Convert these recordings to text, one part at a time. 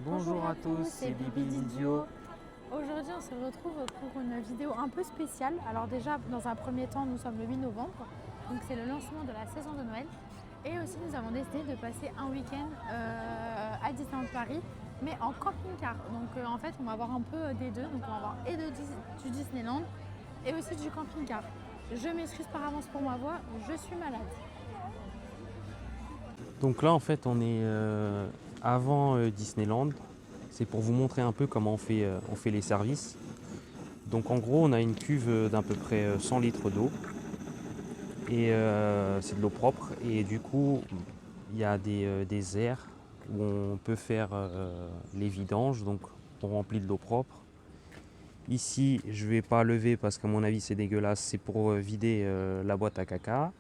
Bonjour à tous, c'est Bibi Didio. Aujourd'hui, on se retrouve pour une vidéo un peu spéciale. Alors déjà, dans un premier temps, nous sommes le 8 novembre, donc c'est le lancement de la saison de Noël. Et aussi, nous avons décidé de passer un week-end à Disneyland Paris, mais en camping-car. Donc en fait, on va avoir un peu des deux. Donc on va avoir et du Disneyland et aussi du camping-car. Je m'excuse par avance pour ma voix, je suis malade. Donc là, en fait, on est avant Disneyland. C'est pour vous montrer un peu comment on fait les services. Donc en gros, on a une cuve d'à peu près 100 litres d'eau. Et c'est de l'eau propre. Et du coup, il y a des aires où on peut faire les vidanges. Donc on remplit de l'eau propre. Ici, je ne vais pas lever parce qu'à mon avis, c'est dégueulasse. C'est pour vider la boîte à caca.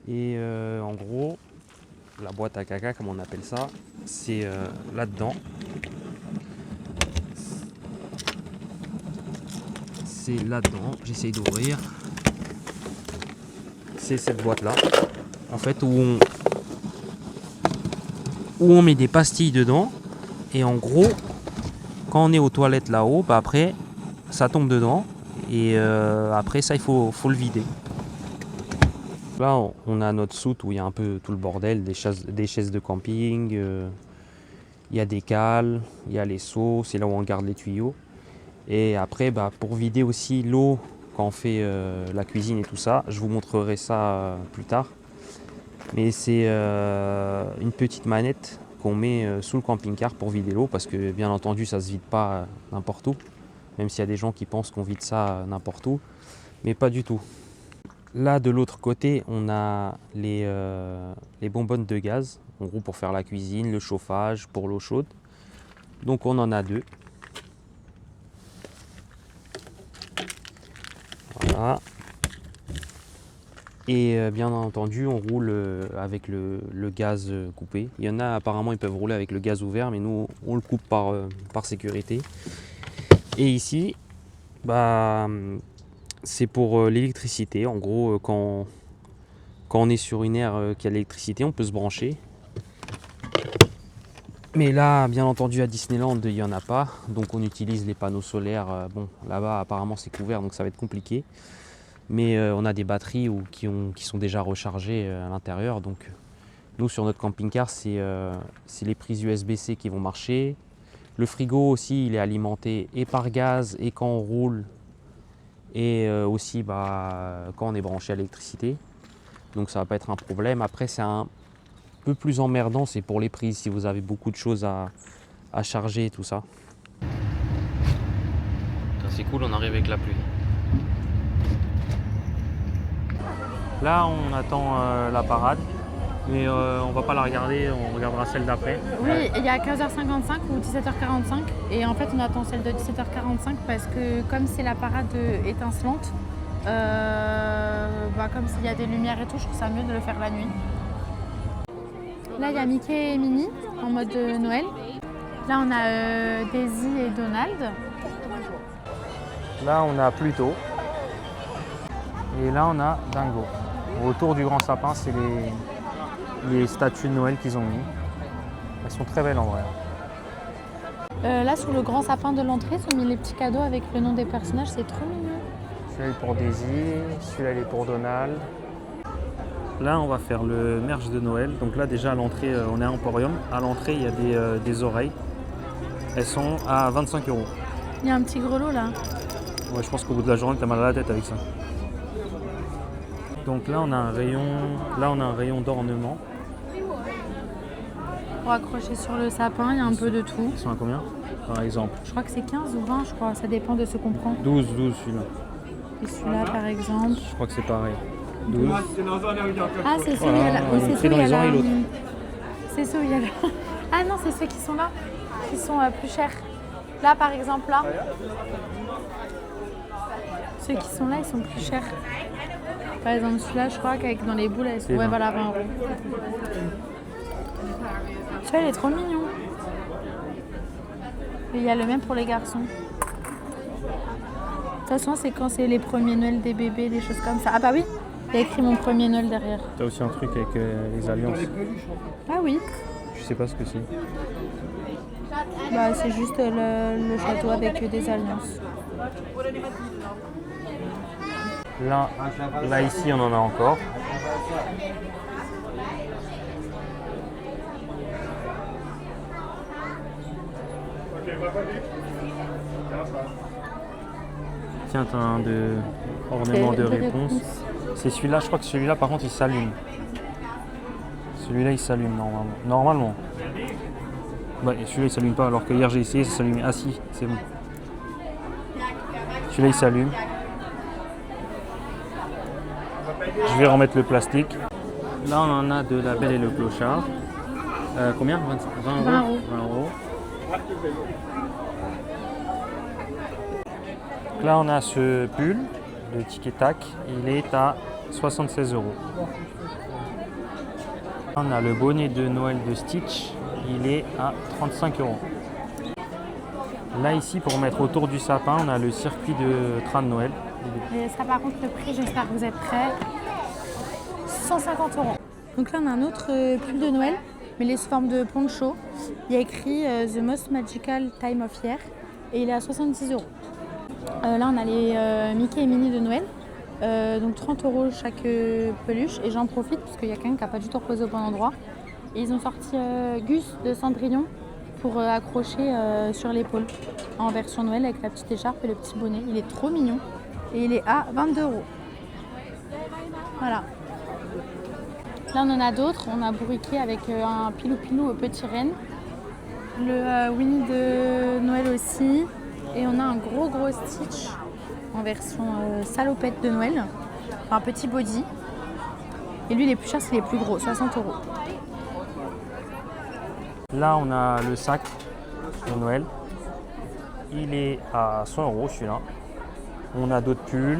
Et en gros, la boîte à caca, comme on appelle ça, c'est là-dedans. C'est là-dedans. J'essaye d'ouvrir. C'est cette boîte-là, en fait, où on met des pastilles dedans. Et en gros, quand on est aux toilettes là-haut, bah après, ça tombe dedans. Et après ça, il faut le vider. Là, on a notre soute où il y a un peu tout le bordel, des chaises de camping, il y a des cales, il y a les seaux, c'est là où on garde les tuyaux. Et après, bah, pour vider aussi l'eau quand on fait la cuisine et tout ça, je vous montrerai ça plus tard. Mais c'est une petite manette qu'on met sous le camping-car pour vider l'eau, parce que bien entendu, ça ne se vide pas n'importe où, même s'il y a des gens qui pensent qu'on vide ça n'importe où, mais pas du tout. Là, de l'autre côté, on a les bonbonnes de gaz, en gros pour faire la cuisine, le chauffage, pour l'eau chaude. Donc on en a deux. Voilà. Et bien entendu, on roule avec le gaz coupé. Il y en a apparemment, ils peuvent rouler avec le gaz ouvert, mais nous, on le coupe par sécurité. Et ici, bah, c'est pour l'électricité. En gros, quand on est sur une aire qui a l'électricité, on peut se brancher. Mais là, bien entendu, à Disneyland, il n'y en a pas. Donc on utilise les panneaux solaires. Bon, là-bas, apparemment, c'est couvert, donc ça va être compliqué. Mais on a des batteries qui sont déjà rechargées à l'intérieur. Donc nous, sur notre camping-car, c'est les prises USB-C qui vont marcher. Le frigo aussi, il est alimenté et par gaz et quand on roule. Et aussi quand on est branché à l'électricité. Donc ça ne va pas être un problème. Après, c'est un peu plus emmerdant, c'est pour les prises, si vous avez beaucoup de choses à charger et tout ça. C'est cool, on arrive avec la pluie. Là, on attend la parade, mais on va pas la regarder, on regardera celle d'après. Oui, il y a 15h55 ou 17h45 et en fait on attend celle de 17h45 parce que comme c'est la parade étincelante, comme s'il y a des lumières et tout, je trouve ça mieux de le faire la nuit. Là il y a Mickey et Minnie en mode Noël. Là on a Daisy et Donald. Là, on a Pluto. Et là, on a Dingo. Autour du grand sapin, c'est les statues de Noël qu'ils ont mis. Elles sont très belles en vrai. Là sur le grand sapin de l'entrée, ils ont mis les petits cadeaux avec le nom des personnages, c'est trop mignon. Celui-là est pour Daisy, celui-là il est pour Donald. Là, on va faire le merge de Noël. Donc là, déjà à l'entrée, on est à Emporium. À l'entrée, il y a des oreilles. Elles sont à 25 €. Il y a un petit grelot là. Ouais, je pense qu'au bout de la journée, t'as mal à la tête avec ça. Donc là, on a un rayon d'ornement. Pour accrocher sur le sapin, il y a un peu de tout. Ils sont à combien, par exemple? Je crois que c'est 15 ou 20, je crois, ça dépend de ce qu'on prend. 12 celui-là. Et celui-là par exemple. Je crois que c'est pareil. 12. Ah, c'est ceux où il y a la... oui, c'est ceux où dans il y a les la... oreilles, l'autre. C'est ceux où il y a la... Ah non, c'est ceux qui sont là, qui sont plus chers. Là par exemple, là. Ceux qui sont là, ils sont plus chers. Par exemple, celui-là, je crois qu'avec dans les boules, elles sont... Ouais, voilà, 20 €. Celui-là, il est trop mignon. Et il y a le même pour les garçons. De toute façon, c'est quand c'est les premiers Noël des bébés, des choses comme ça. Ah bah oui, il y a écrit mon premier Noël derrière. T'as aussi un truc avec les alliances. Ah oui, Je sais pas ce que c'est. Bah, c'est juste le château avec des alliances. Là ici, on en a encore. Tiens, t'as un ornement de réponse. C'est celui-là, je crois que celui-là, par contre, il s'allume. Celui-là, il s'allume normalement. Bah, celui-là, il s'allume pas, alors que hier, j'ai essayé, ça s'allumait. Ah si, c'est bon. Celui-là, il s'allume. Je vais remettre le plastique. Là, on en a de La Belle et le Clochard. Combien 20 euros. 20 euros. 20 euros. Donc là, on a ce pull de Tic et Tac. Il est à 76 euros. On a le bonnet de Noël de Stitch. Il est à 35 euros. Là, ici, pour mettre autour du sapin, on a le circuit de train de Noël. Et ça, par contre, le prix, j'espère que vous êtes prêts. 150 euros. Donc là, on a un autre pull de Noël, mais il est sous forme de poncho. Il y a écrit The Most Magical Time of Year et il est à 70 euros. Là, on a les Mickey et Minnie de Noël. Donc 30 euros chaque peluche. Et j'en profite parce qu'il y a quelqu'un qui n'a pas du tout reposé au bon endroit. Et ils ont sorti Gus de Cendrillon pour accrocher sur l'épaule en version Noël avec la petite écharpe et le petit bonnet. Il est trop mignon et il est à 22 euros. Voilà. Là, on en a d'autres. On a Bourriquet avec un pilou-pilou au petit renne. Le Winnie de Noël aussi. Et on a un gros Stitch en version salopette de Noël. Enfin, un petit body. Et lui, il est plus cher, c'est les plus gros, 60 euros. Là, on a le sac de Noël. Il est à 100 euros celui-là. On a d'autres pulls.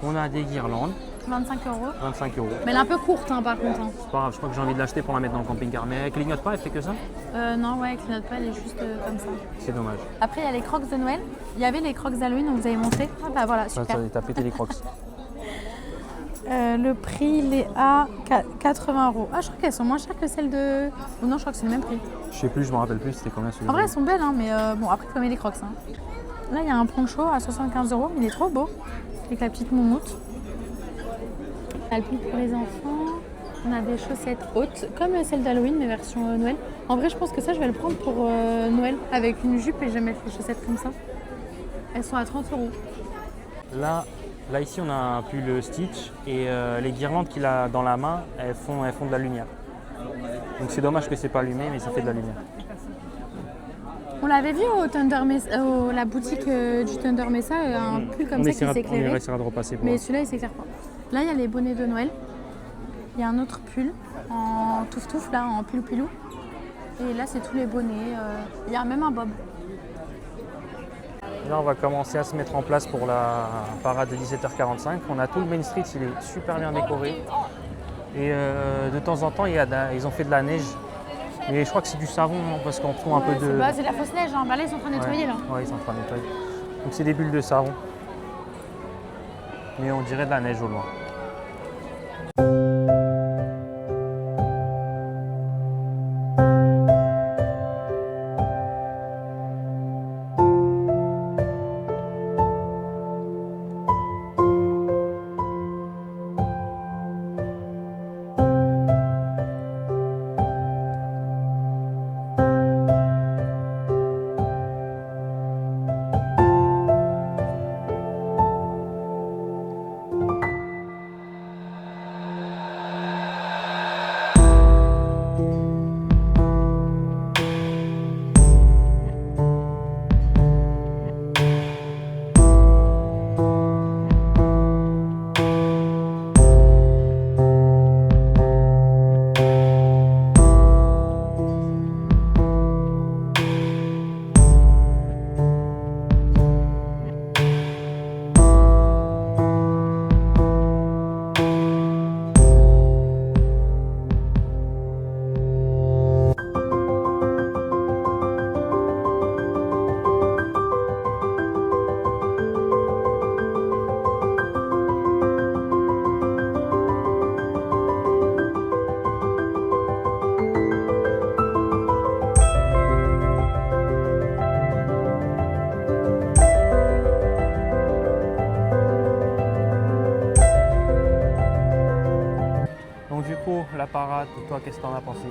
On a des guirlandes. 25 euros. 25 euros. Mais elle est un peu courte par contre. C'est pas grave, je crois que j'ai envie de l'acheter pour la mettre dans le camping-car. Mais elle clignote pas, elle fait que ça? Non, ouais, elle clignote pas, elle est juste comme ça. C'est dommage. Après, il y a les crocs de Noël. Il y avait les crocs d'Halloween, on vous avait montré. Ah bah voilà, super. T'as pété les crocs. Le prix, il est à 80 euros. Ah, je crois qu'elles sont moins chères que celles de... Ou non, je crois que c'est le même prix. Je sais plus, je me rappelle plus, c'était combien celui-là. En vrai, elles sont belles, hein, mais bon, après, il faut aimer les crocs. Hein. Là, il y a un poncho à 75 euros. Il est trop beau, avec la petite moumoute. On a le pull pour les enfants. On a des chaussettes hautes, comme celle d'Halloween, mais version Noël. En vrai, je pense que ça, je vais le prendre pour Noël, avec une jupe, et je vais mettre les chaussettes comme ça. Elles sont à 30 euros. Là, ici, on a un pull Stitch, et les guirlandes qu'il a dans la main, elles font de la lumière. Donc c'est dommage que c'est pas allumé, mais ça fait de la lumière. On l'avait vu au la boutique du Thunder Mesa, un pull comme ça qui s'éclairait. On essaiera de repasser pour Mais celui-là, il s'éclaire pas. Là, il y a les bonnets de Noël. Il y a un autre pull en touffe-touffe, là, en pilou-pilou. Et là, c'est tous les bonnets. Il y a même un bob. Là, on va commencer à se mettre en place pour la parade de 17h45. On a tout le Main Street, il est super bien décoré. Et de temps en temps, ils ont fait de la neige. Mais je crois que c'est du savon, non, parce qu'on trouve un peu de... C'est de la fausse neige, hein. Bah là, ils sont en train de nettoyer, là. Ouais, ils sont en train de nettoyer. Donc c'est des bulles de savon. Mais on dirait de la neige au loin. la parade, toi, qu'est-ce que t'en as pensé?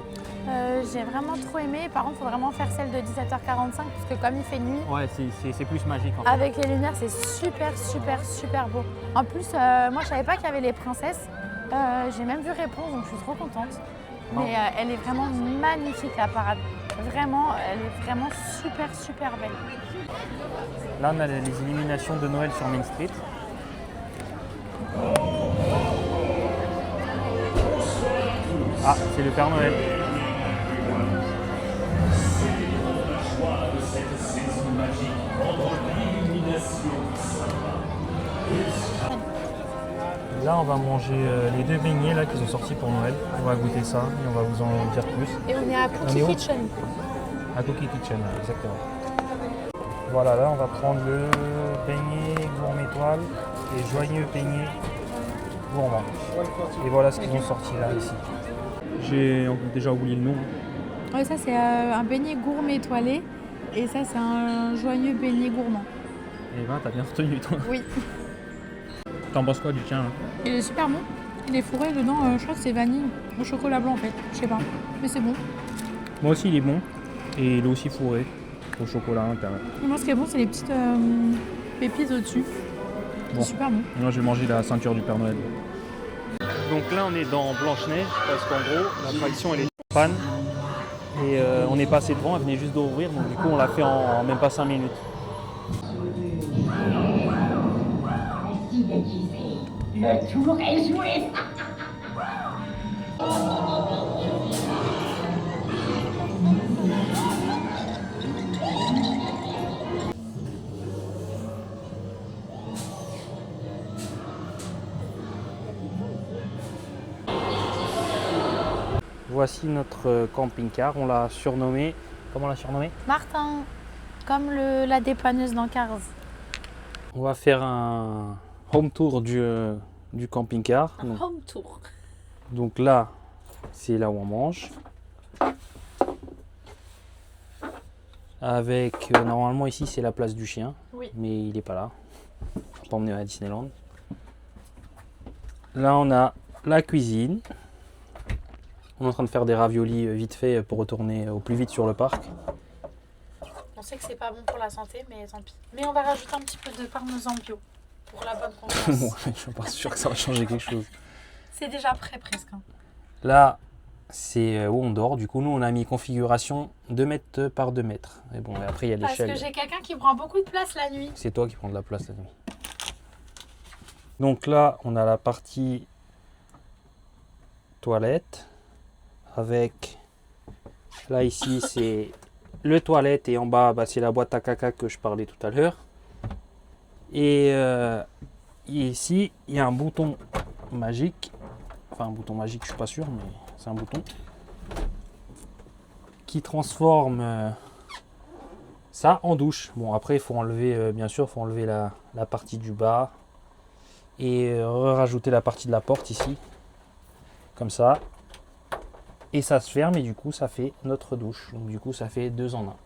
J'ai vraiment trop aimé. Par contre, il faut vraiment faire celle de 17h45 parce que comme il fait nuit, Ouais, c'est plus magique en fait. avec les lumières, c'est super beau. En plus, moi, je savais pas qu'il y avait les princesses. J'ai même vu Réponse, donc je suis trop contente. Mais elle est vraiment magnifique, la parade. Vraiment, elle est vraiment super belle. Là, on a les illuminations de Noël sur Main Street. Ah, c'est le Père Noël. Là, on va manger les 2 beignets là qui sont sortis pour Noël. On va goûter ça et on va vous en dire plus. Et on est à On est où? Cookie Kitchen. À Cookie Kitchen, exactement. Voilà, là, on va prendre le beignet gourmet étoile et joyeux beignet gourmand. Et voilà ce qu'ils ont sorti là, ici. J'ai déjà oublié le nom. Ouais, ça, c'est un beignet gourmet étoilé. Et ça, c'est un joyeux beignet gourmand. Eh ben, t'as bien retenu, toi. Oui. T'en penses quoi du tien là? Il est super bon. Il est fourré dedans, je crois que c'est vanille au chocolat blanc en fait. Je sais pas. Mais c'est bon. Moi aussi, il est bon. Et il est aussi fourré au chocolat à l'intérieur. Et moi, ce qui est bon, c'est les petites pépites au-dessus. Bon. C'est super bon. Moi, je vais manger la ceinture du Père Noël. Donc là, on est dans Blanche-Neige parce qu'en gros, l'attraction elle est en panne. Et on est passé devant, elle venait juste d'ouvrir. Donc du coup, on l'a fait en même pas 5 minutes. Le tour est joué. Voici notre camping-car. On l'a surnommé. Comment on l'a surnommé? Martin, comme la dépanneuse dans Cars. On va faire un home tour du camping-car. Donc, Home tour. donc là, c'est là où on mange. Avec, normalement ici c'est la place du chien, Oui. mais il n'est pas là. On va pas emmener à Disneyland. Là on a la cuisine. On est en train de faire des raviolis vite fait pour retourner au plus vite sur le parc. On sait que c'est pas bon pour la santé, mais tant pis. Mais on va rajouter un petit peu de parmesan bio pour la bonne conscience. Ouais, je suis pas sûr que ça va changer quelque chose. C'est déjà prêt presque. Hein. Là c'est où on dort. Du coup nous on a mis configuration 2 mètres par 2 mètres. Et bon, et après il y a Parce l'échelle. que j'ai quelqu'un qui prend beaucoup de place la nuit. C'est toi qui prends de la place la nuit. Donc là, on a la partie toilette avec, là ici c'est le toilette et en bas bah, c'est la boîte à caca que je parlais tout à l'heure. Et ici il y a un bouton magique, enfin un bouton magique je suis pas sûr mais c'est un bouton qui transforme ça en douche. Bon après il faut enlever, bien sûr, il faut enlever la partie du bas et rajouter la partie de la porte ici, comme ça. Et ça se ferme et du coup ça fait notre douche. Donc du coup ça fait 2 en 1.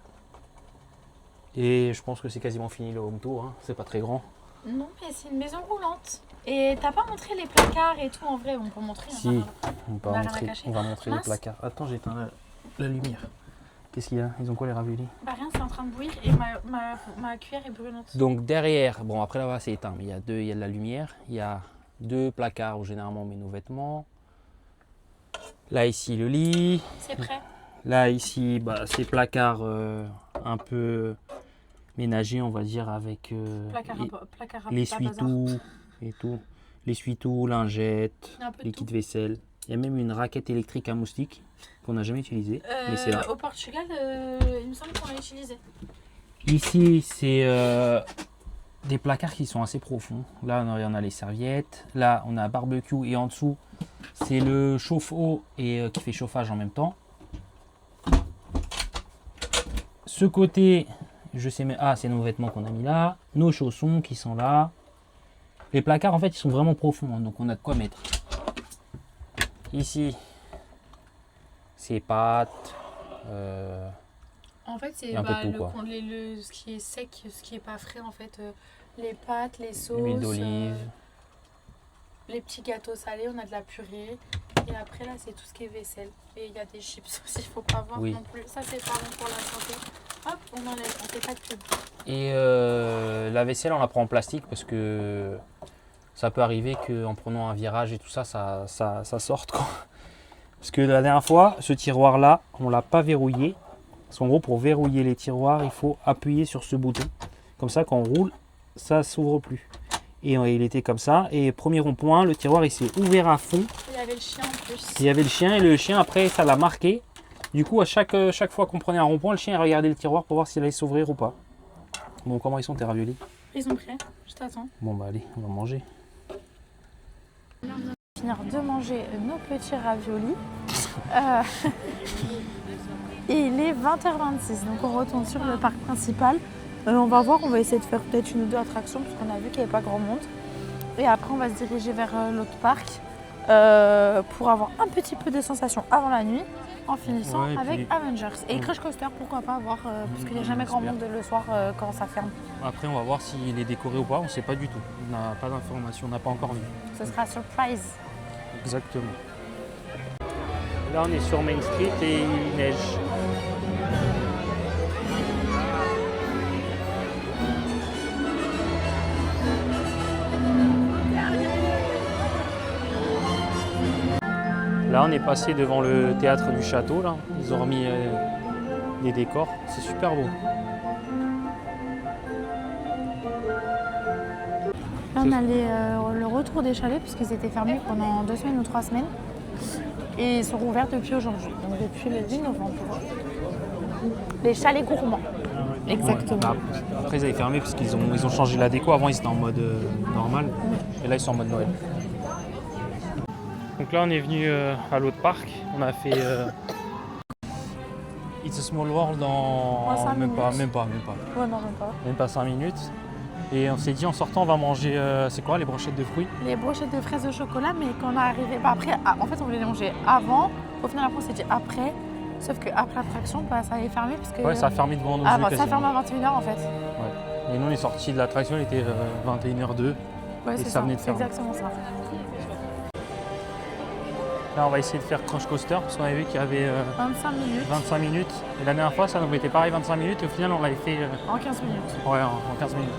Et je pense que c'est quasiment fini le home tour, hein. C'est pas très grand. Non, mais c'est une maison roulante. Et t'as pas montré les placards et tout en vrai, on peut montrer. Si, on a rien à cacher. on va montrer les Mince. placards. Attends, j'éteins la lumière. Qu'est-ce qu'il y a? Ils ont quoi les raviolis? Bah rien, c'est en train de bouillir et ma cuillère est brûlante. Donc derrière, bon après là-bas c'est éteint, mais il y a de la lumière. Il y a 2 placards où généralement on met nos vêtements. Là ici le lit. C'est prêt. Là ici bah, c'est placard un peu ménager on va dire avec Placard à l'essuie-tout et tout. L'essuie-tout, lingettes, un peu de liquide tout. vaisselle. Il y a même une raquette électrique à moustiques qu'on n'a jamais utilisée, mais c'est là. Au Portugal, il me semble qu'on l'a utilisé. Ici, c'est des placards qui sont assez profonds. Là, on a les serviettes. Là, on a un barbecue et en dessous, c'est le chauffe-eau et qui fait chauffage en même temps. Ce côté, je sais, mais c'est nos vêtements qu'on a mis là. Nos chaussons qui sont là. Les placards, en fait, ils sont vraiment profonds, hein, donc on a de quoi mettre. Ici, c'est pâtes. En fait, c'est un peu de tout, quoi. Ce qui est sec, ce qui est pas frais en fait. Les pâtes, les sauces, L'huile d'olive. les petits gâteaux salés, on a de la purée. Et après là c'est tout ce qui est vaisselle. Et il y a des chips aussi, faut pas voir Oui. non plus. Ça c'est pas bon pour la santé. Hop, on enlève, on fait pas de pub. Et la vaisselle, on la prend en plastique parce que ça peut arriver qu'en prenant un virage et tout ça, ça sorte, quoi. Parce que la dernière fois, ce tiroir-là, on l'a pas verrouillé. Parce qu'en gros, pour verrouiller les tiroirs, il faut appuyer sur ce bouton. Comme ça, quand on roule, ça s'ouvre plus. Et il était comme ça. Et premier rond-point, le tiroir, il s'est ouvert à fond. Il y avait le chien en plus. Il y avait le chien et le chien, après, ça l'a marqué. Du coup, à chaque fois qu'on prenait un rond-point, le chien il regardait le tiroir pour voir s'il allait s'ouvrir ou pas. Bon, comment ils sont tes raviolis? Ils sont prêts, je t'attends. Bon, bah allez, on va manger. On va finir de manger nos petits raviolis. Et il est 20h26, donc on retourne sur le parc principal. On va voir, on va essayer de faire peut-être une ou deux attractions parce qu'on a vu qu'il n'y avait pas grand monde. Et après, on va se diriger vers l'autre parc pour avoir un petit peu de sensations avant la nuit en finissant Ouais, avec puis- Avengers. Et Crush Coaster, pourquoi pas voir, parce qu'il n'y a jamais grand monde le soir quand ça ferme. Après, on va voir s'il est décoré ou pas, on ne sait pas du tout. On n'a pas d'informations, on n'a pas encore vu. Ce sera surprise. Exactement. Là, on est sur Main Street et il neige. Là, on est passé devant le théâtre du château. Là. Ils ont remis des décors. C'est super beau. Là, on a le retour des chalets puisqu'ils étaient fermés pendant 2 semaines ou 3 semaines. Et ils sont rouverts depuis aujourd'hui, donc depuis le 10 novembre. Les chalets gourmands. Exactement. Ouais. Après, ils avaient fermé parce qu'ils ont changé la déco. Avant, ils étaient en mode normal. Et là, ils sont en mode Noël. Donc là, on est venu à l'autre parc. On a fait It's a Small World en En 5 même pas. Ouais, non, même pas. Même pas 5 minutes. Et on s'est dit en sortant, on va manger, c'est quoi, les brochettes de fruits? Les brochettes de fraises au chocolat, mais quand on est arrivé, après, en fait, on voulait les manger avant. Au final, après, on s'est dit après. Sauf qu'après l'attraction, ça allait fermer parce que. Ouais, ça a fermé devant nos yeux ça quasiment. ferme à 21h en fait. Ouais. Et nous, on est sortis de l'attraction, il était 21h02. Ouais, Et c'est ça venait de c'est fermer. exactement ça. Là, on va essayer de faire Crush Coaster parce qu'on avait vu qu'il y avait 25 minutes 25 minutes. Et la dernière fois, ça nous était pareil 25 minutes. Et au final, on l'avait fait en 15 minutes. ouais, en 15 minutes.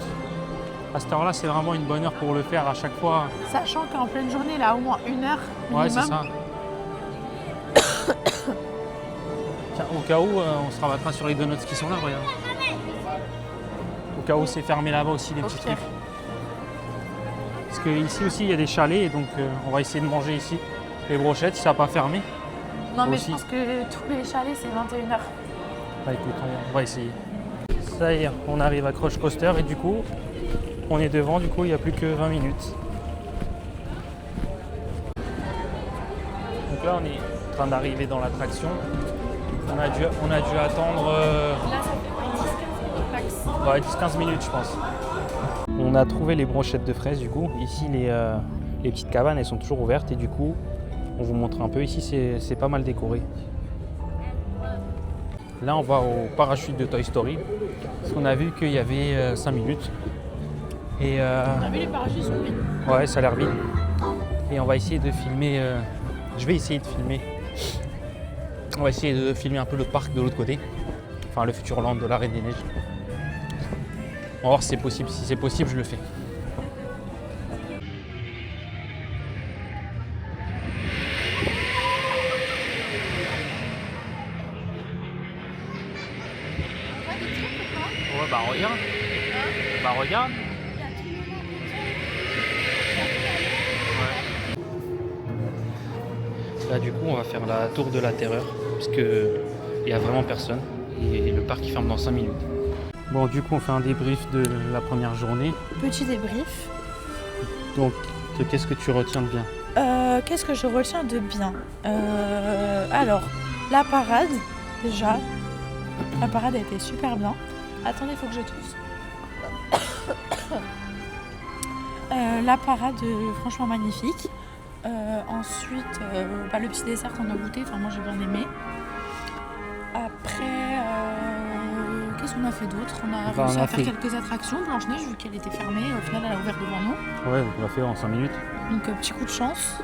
À cette heure-là, c'est vraiment une bonne heure pour le faire à chaque fois. Sachant qu'en pleine journée, il a au moins 1 heure minimum. Ouais, c'est ça. Tiens, au cas où, on se rabattra sur les donuts qui sont là, regarde. Au cas où c'est fermé là-bas aussi, les Au petits pire. trucs. Parce qu'ici aussi, il y a des chalets, et donc on va essayer de manger ici les brochettes si ça n'a pas fermé. Non, mais aussi. je pense que tous les chalets, c'est 21h. Bah écoute, on va essayer. Ça y est, on arrive à Crush Coaster et du coup, on est devant, du coup, il n'y a plus que 20 minutes. Donc là, on est en train d'arriver dans l'attraction. On a dû attendre Là, ça fait 10-15 minutes max. ouais, 10-15 minutes, je pense. On a trouvé les brochettes de fraises, du coup. Ici, les petites cabanes, elles sont toujours ouvertes et du coup, on vous montre un peu. Ici, c'est pas mal décoré. Là, on va au parachute de Toy Story parce qu'on a vu qu'il y avait 5 minutes. Et On a vu les parachutes sont vides. ouais, ça a l'air vide. Et on va essayer de filmer. Je vais essayer de filmer. On va essayer de filmer un peu le parc de l'autre côté. Enfin, le Futureland de la Reine des Neiges. On va voir si c'est possible. Si c'est possible, je le fais. Ouais, bah regarde. Bah regarde. Là, du coup, on va faire la tour de la terreur parce que il n'y a vraiment personne et le parc il ferme dans 5 minutes. Bon, du coup, on fait un débrief de la première journée. Petit débrief. Donc, qu'est-ce que tu retiens de bien? Qu'est-ce que je retiens de bien? Alors, la parade, déjà. La parade a été super bien. Attendez, il faut que je tousse. La parade, franchement magnifique. Ensuite, le petit dessert qu'on a goûté, enfin moi j'ai bien aimé. Après, qu'est-ce qu'on a fait d'autre? On a réussi à faire quelques attractions. Blanche-Neige, vu qu'elle était fermée, au final elle a ouvert devant nous. Ouais, on l'a fait en 5 minutes. Donc petit coup de chance.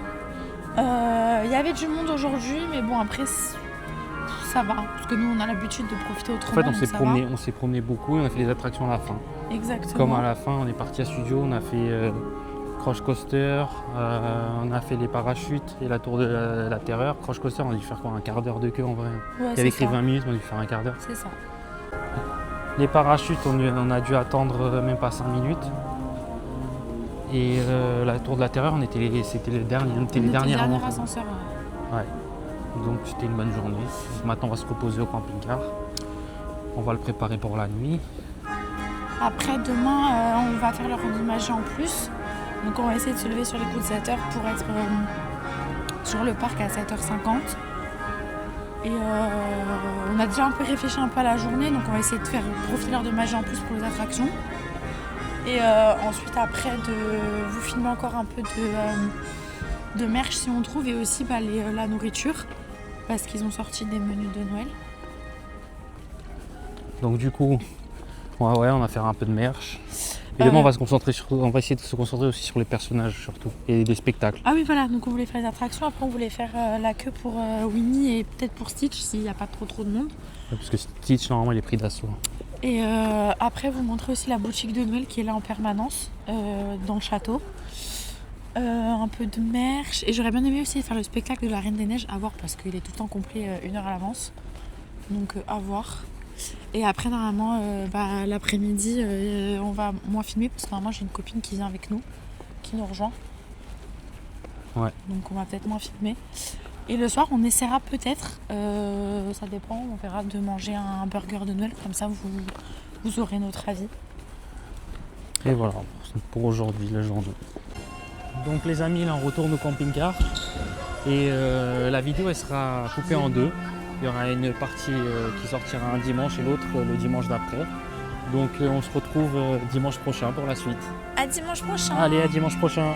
Il y avait du monde aujourd'hui, mais bon après ça va, parce que nous on a l'habitude de profiter En autrement. fait, donc on s'est promené beaucoup et on a fait les attractions à la fin. ça va. Exactement. Comme à la fin, on est parti à studio, on a fait Crush Coaster, on a fait les parachutes et la tour de la terreur. Crush Coaster, on a dû faire quoi, un quart d'heure de queue en vrai. Ouais, Il y c'est avait écrit ça. 20 minutes, on a dû faire un quart d'heure. C'est ça. Les parachutes, on a dû attendre même pas 5 minutes. Et la tour de la terreur, c'était les derniers, on était les derniers à dernier monter. ascenseur. Ouais. Donc c'était une bonne journée. Maintenant, on va se reposer au camping-car. On va le préparer pour la nuit. Après demain, on va faire le randonnage en plus. Donc on va essayer de se lever sur les coups de 7h pour être sur le parc à 7h50. Et on a déjà un peu réfléchi un peu à la journée, donc on va essayer de faire profiter l'heure de magie en plus pour les attractions. Et ensuite après de vous filmer encore un peu de merch si on trouve, et aussi la nourriture, parce qu'ils ont sorti des menus de Noël. Donc du coup, ouais, on va faire un peu de merch. Et demain, on va essayer de se concentrer aussi sur les personnages surtout et les spectacles. Ah oui voilà, donc on voulait faire les attractions, après on voulait faire la queue pour Winnie et peut-être pour Stitch s'il n'y a pas trop de monde. Ouais, parce que Stitch, normalement, il est pris d'assaut. Et après vous montrer aussi la boutique de Noël qui est là en permanence dans le château. Un peu de merch, et j'aurais bien aimé aussi faire le spectacle de la Reine des Neiges, à voir parce qu'il est tout le temps complet 1 heure à l'avance, donc à voir. Et après normalement l'après-midi on va moins filmer parce que normalement j'ai une copine qui vient avec nous, qui nous rejoint. Ouais. Donc on va peut-être moins filmer. Et le soir on essaiera peut-être, ça dépend, on verra, de manger un burger de Noël, comme ça vous aurez notre avis. Et voilà, pour aujourd'hui, la journée. Donc les amis, là on retourne au camping-car. Et la vidéo elle sera coupée en deux. Il y aura une partie qui sortira un dimanche et l'autre le dimanche d'après. Donc on se retrouve dimanche prochain pour la suite. À dimanche prochain. Allez, à dimanche prochain.